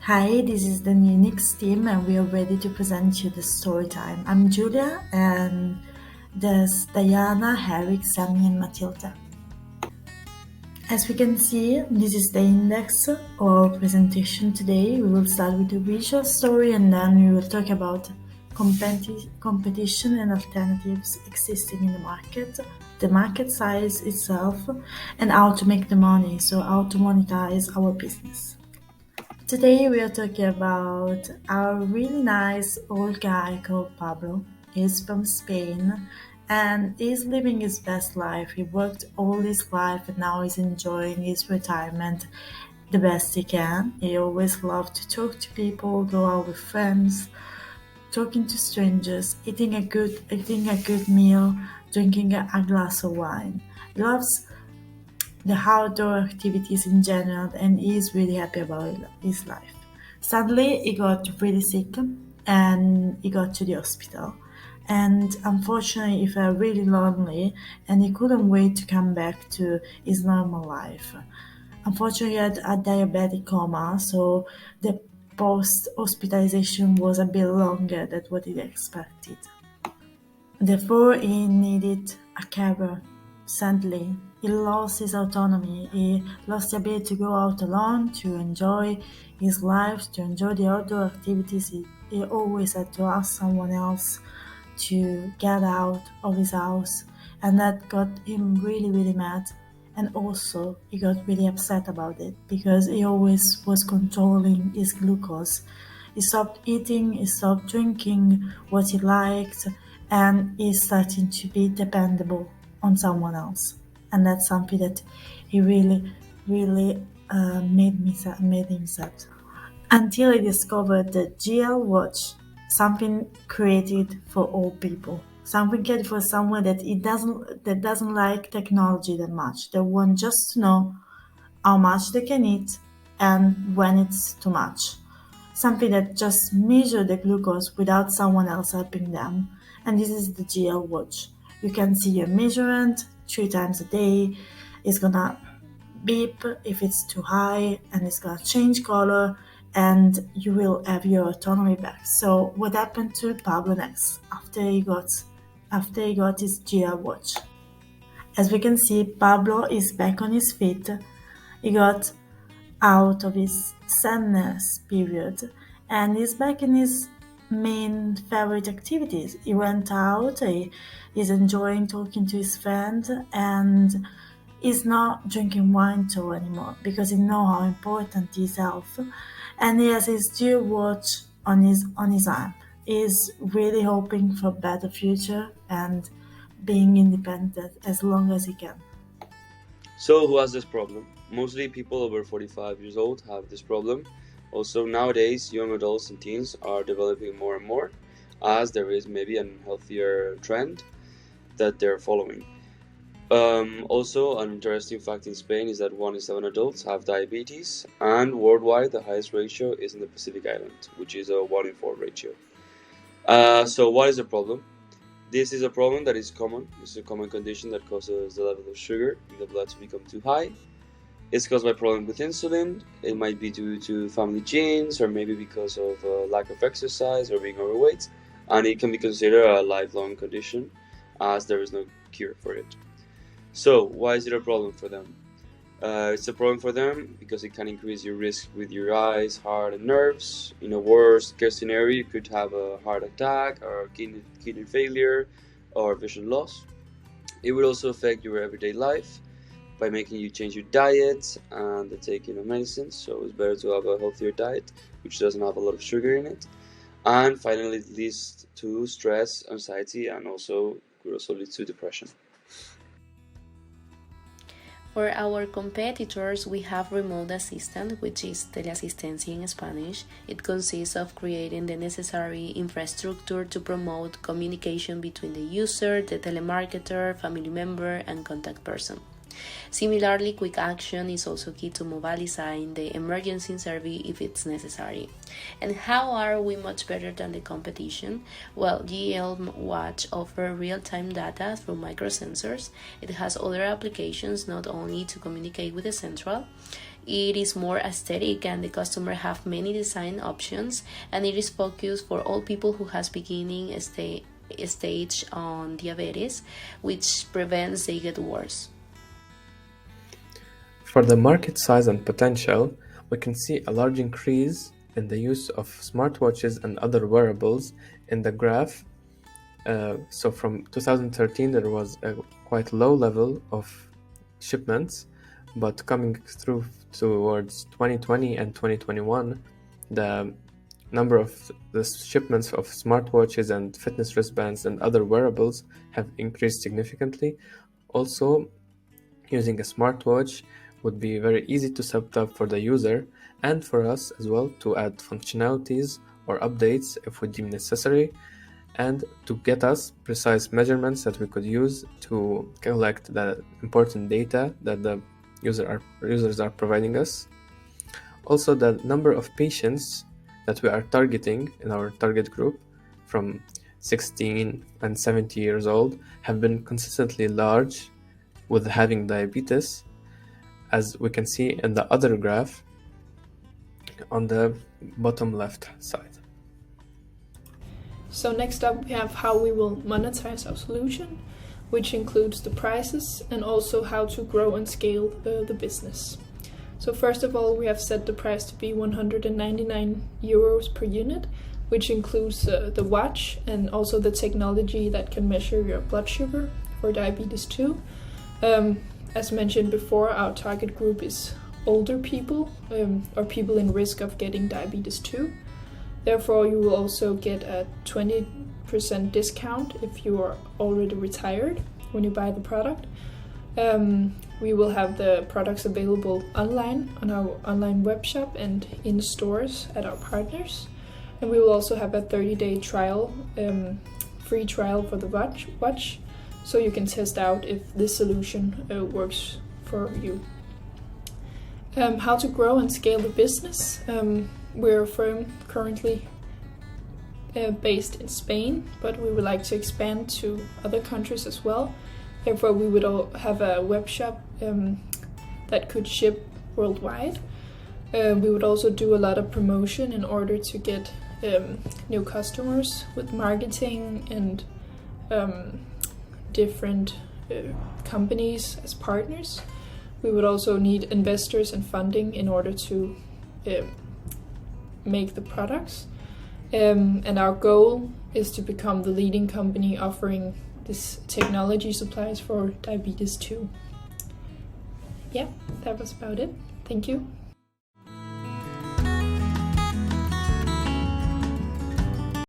Hi, this is the Unix team, and we are ready to present you the story time. I'm Julia, and there's Diana, Eric, Sammy, and Matilda. As we can see, this is the index of our presentation today. We will start with the visual story, and then we will talk about competition and alternatives existing in the market size itself, and how to make the money, so how to monetize our business. Today we are talking about our really nice old guy called Pablo. He's from Spain and he's living his best life. He worked all his life and now he's enjoying his retirement the best he can. He always loved to talk to people, go out with friends, talking to strangers, eating a good meal, drinking a glass of wine. He loves the outdoor activities in general, and he's really happy about his life. Sadly, he got really sick and he got to the hospital. And unfortunately, he felt really lonely and he couldn't wait to come back to his normal life. Unfortunately, he had a diabetic coma, so the post hospitalization was a bit longer than what he expected. Therefore, he needed a carer. Sadly, he lost his autonomy. He lost the ability to go out alone, to enjoy his life, to enjoy the outdoor activities. He always had to ask someone else to get out of his house, and that got him really, really mad. And also, he got really upset about it because he always was controlling his glucose. He stopped eating, he stopped drinking what he liked, and he's starting to be dependable on someone else. And that's something that he really, really made him sad. Until he discovered the GL watch, something created for all people. Something created for someone that doesn't like technology that much. They want just to know how much they can eat and when it's too much. Something that just measure the glucose without someone else helping them. And this is the GL watch. You can see your measurement 3 times a day. It's gonna beep if it's too high and it's gonna change color and you will have your autonomy back. So what happened to Pablo next after he got his GL watch? As we can see, Pablo is back on his feet. He got out of his sadness period and is back in his main favorite activities. He went out, he's enjoying talking to his friend, and he's not drinking wine too anymore because he knows how important his health. And he has his dear watch on his arm. He's really hoping for a better future and being independent as long as he can. So, who has this problem? Mostly people over 45 years old have this problem. Also, nowadays, young adults and teens are developing more and more, as there is maybe an healthier trend that they're following. Also, an interesting fact in Spain is that 1 in 7 adults have diabetes, and worldwide, the highest ratio is in the Pacific Island, which is a 1 in 4 ratio. So, what is the problem? This is a problem that is common. This is a common condition that causes the level of sugar in the blood to become too high. It's caused by problems with insulin. It might be due to family genes, or maybe because of lack of exercise or being overweight. And it can be considered a lifelong condition, as there is no cure for it. So, why is it a problem for them? It's a problem for them because it can increase your risk with your eyes, heart, and nerves. In a worst case scenario, you could have a heart attack, or kidney failure, or vision loss. It will also affect your everyday life by making you change your diet and take medicines. So it's better to have a healthier diet, which doesn't have a lot of sugar in it. And finally, it leads to stress, anxiety, and also could also lead to depression. For our competitors, we have Remote Assistant, which is teleasistencia in Spanish. It consists of creating the necessary infrastructure to promote communication between the user, the telemarketer, family member, and contact person. Similarly, quick action is also key to mobilizing the emergency service if it's necessary. And how are we much better than the competition? Well, GL Watch offers real-time data through microsensors. It has other applications not only to communicate with the central. It is more aesthetic and the customer have many design options, and it is focused for all people who has beginning stage on diabetes, which prevents they get worse. For the market size and potential, we can see a large increase in the use of smartwatches and other wearables in the graph. So from 2013 there was a quite low level of shipments, but coming through towards 2020 and 2021, the number of the shipments of smartwatches and fitness wristbands and other wearables have increased significantly. Also, using a smartwatch would be very easy to set up for the user and for us as well to add functionalities or updates if we deem necessary, and to get us precise measurements that we could use to collect the important data that the users are providing us. Also, the number of patients that we are targeting in our target group from 16 and 70 years old have been consistently large with having diabetes, as we can see in the other graph on the bottom left side. So next up we have how we will monetize our solution, which includes the prices and also how to grow and scale the business. So first of all, we have set the price to be 199 euros per unit, which includes the watch and also the technology that can measure your blood sugar for diabetes 2. As mentioned before, our target group is older people or people in risk of getting diabetes 2. Therefore, you will also get a 20% discount if you are already retired when you buy the product. We will have the products available online on our online web shop and in stores at our partners. And we will also have a 30-day trial, free trial for the watch, so you can test out if this solution works for you. How to grow and scale the business. We're a firm currently based in Spain, but we would like to expand to other countries as well. Therefore, we would have a web shop that could ship worldwide. We would also do a lot of promotion in order to get new customers with marketing and different companies as partners. We would also need investors and funding in order to make the products. And our goal is to become the leading company offering this technology supplies for diabetes 2. Yeah, that was about it. Thank you.